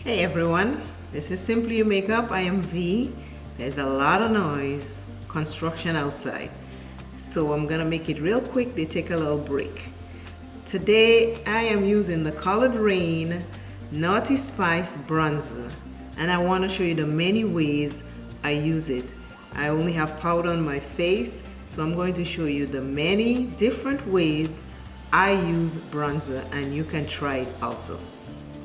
Hey everyone, this is Simply You Makeup. I am V. There's a lot of noise, construction outside. So I'm gonna make it real quick. They take a little break. Today I am using the Colored Rain Naughty Spice Bronzer. And I wanna show you the many ways I use it. I only have powder on my face, so I'm going to show you the many different ways I use bronzer, and you can try it also.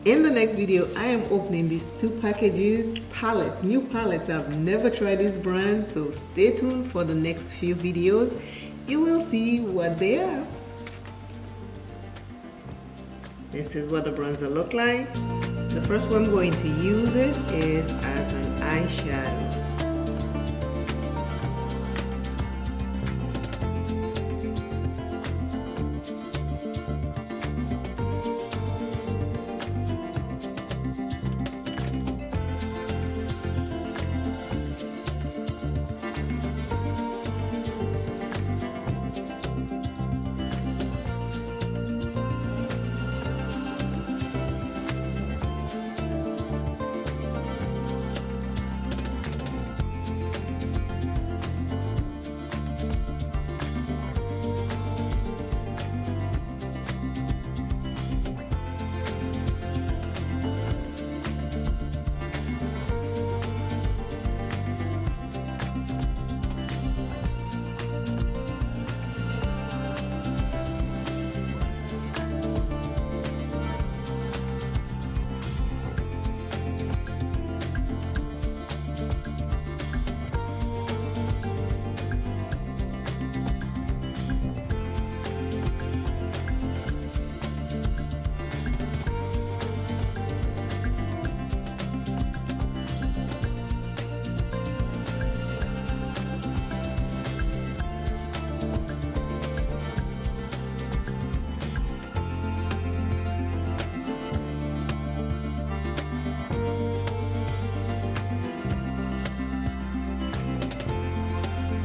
In the next video, I am opening these two packages, palettes, new palettes. I've never tried this brand, so stay tuned for the next few videos. You will see what they are. This is what the bronzer look like. The first one I'm going to use it is as an eyeshadow.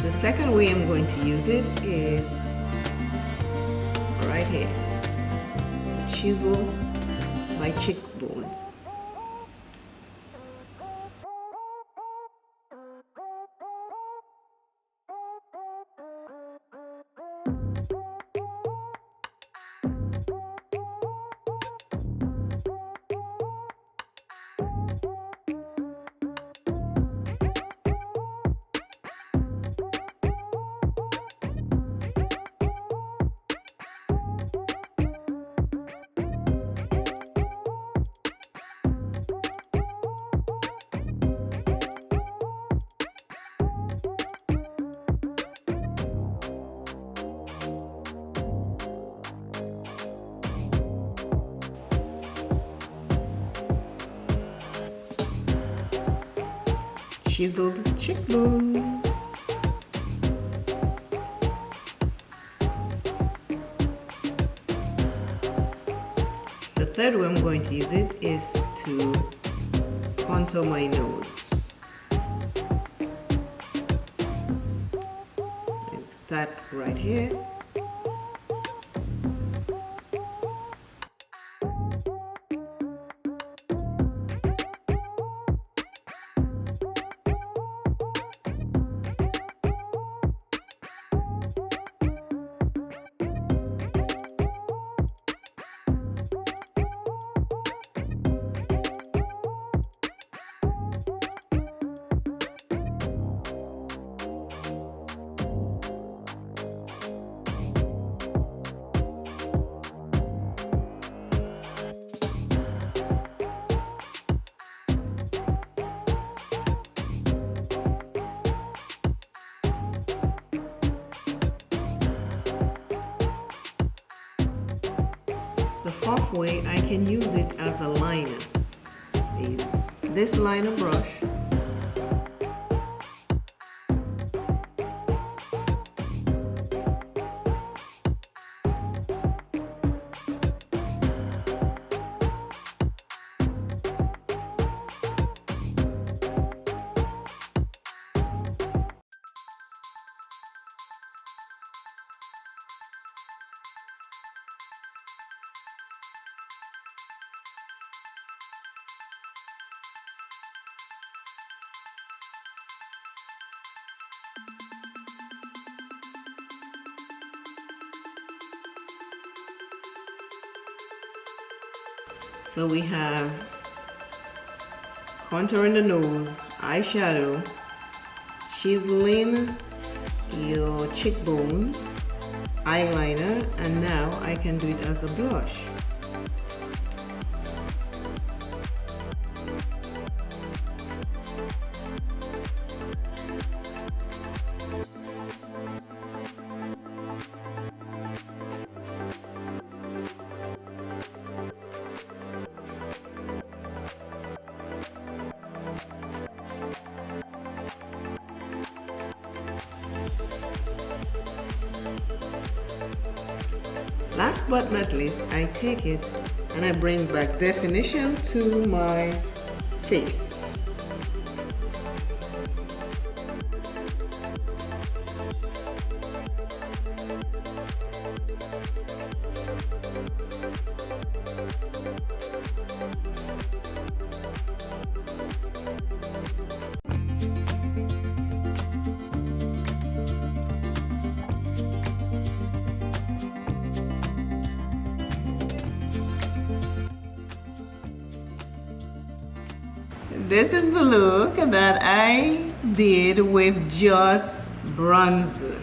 The second way I'm going to use it is right here, to chisel my cheekbones. Chiseled cheekbones. The third way I'm going to use it is to contour my nose. I start right here. The fourth way, I can use it as a liner. I use this liner brush. So we have contouring the nose, eyeshadow, chiseling your cheekbones, eyeliner, and now I can do it as a blush. Last but not least, I take it and I bring back definition to my face. This is the look that I did with just bronzer.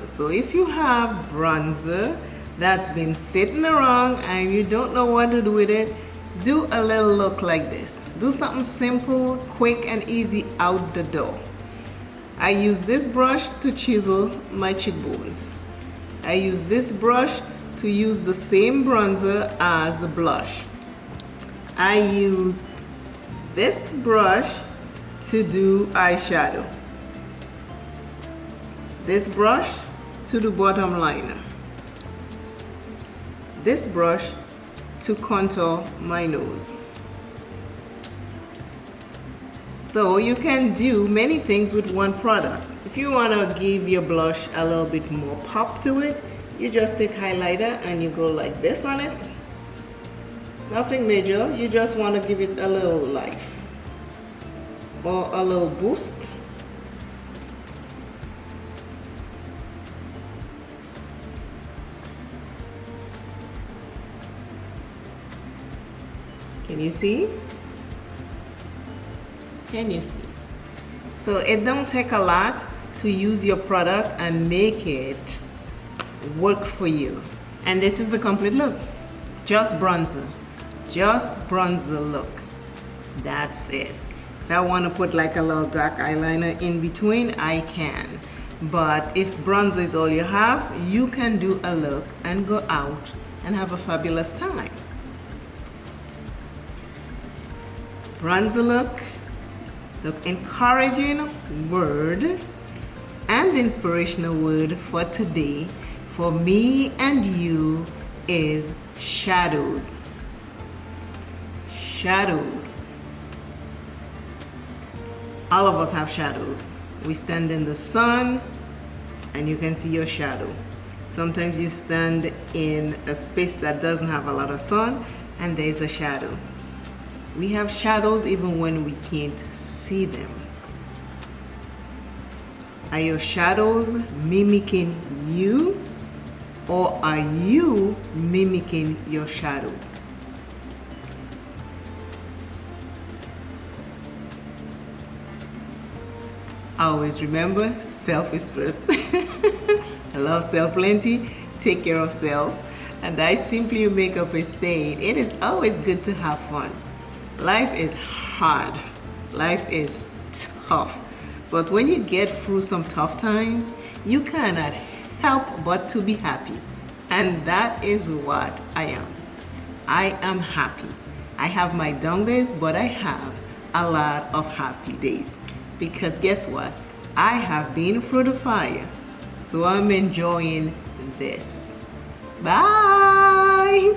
So if you have bronzer that's been sitting around and you don't know what to do with it, do a little look like this. Do something simple, quick and easy out the door. I use this brush to chisel my cheekbones. I use this brush to use the same bronzer as a blush. I use this brush to do eyeshadow. This brush to do bottom liner. This brush to contour my nose. So you can do many things with one product. If you want to give your blush a little bit more pop to it, you just take highlighter and you go like this on it. Nothing major, you just want to give it a little life or a little boost. Can you see? Can you see? So it don't take a lot to use your product and make it work for you. And this is the complete look. Just bronzer look. That's it. If I want to put like a little dark eyeliner in between, I can. But if bronzer is all you have, you can do a look and go out and have a fabulous time. Bronzer look encouraging word and inspirational word for today for me and you is shadows. Shadows. All of us have shadows. We stand in the sun and you can see your shadow. Sometimes you stand in a space that doesn't have a lot of sun and there's a shadow. We have shadows even when we can't see them. Are your shadows mimicking you, or are you mimicking your shadow? Always remember, self is first. I love self plenty, take care of self. And I Simply Makeup is saying, it is always good to have fun. Life is hard, life is tough, but when you get through some tough times, you cannot help but to be happy. And that is what I am. I am happy. I have my down days, but I have a lot of happy days. Because guess what? I have been through the fire, so I'm enjoying this. Bye!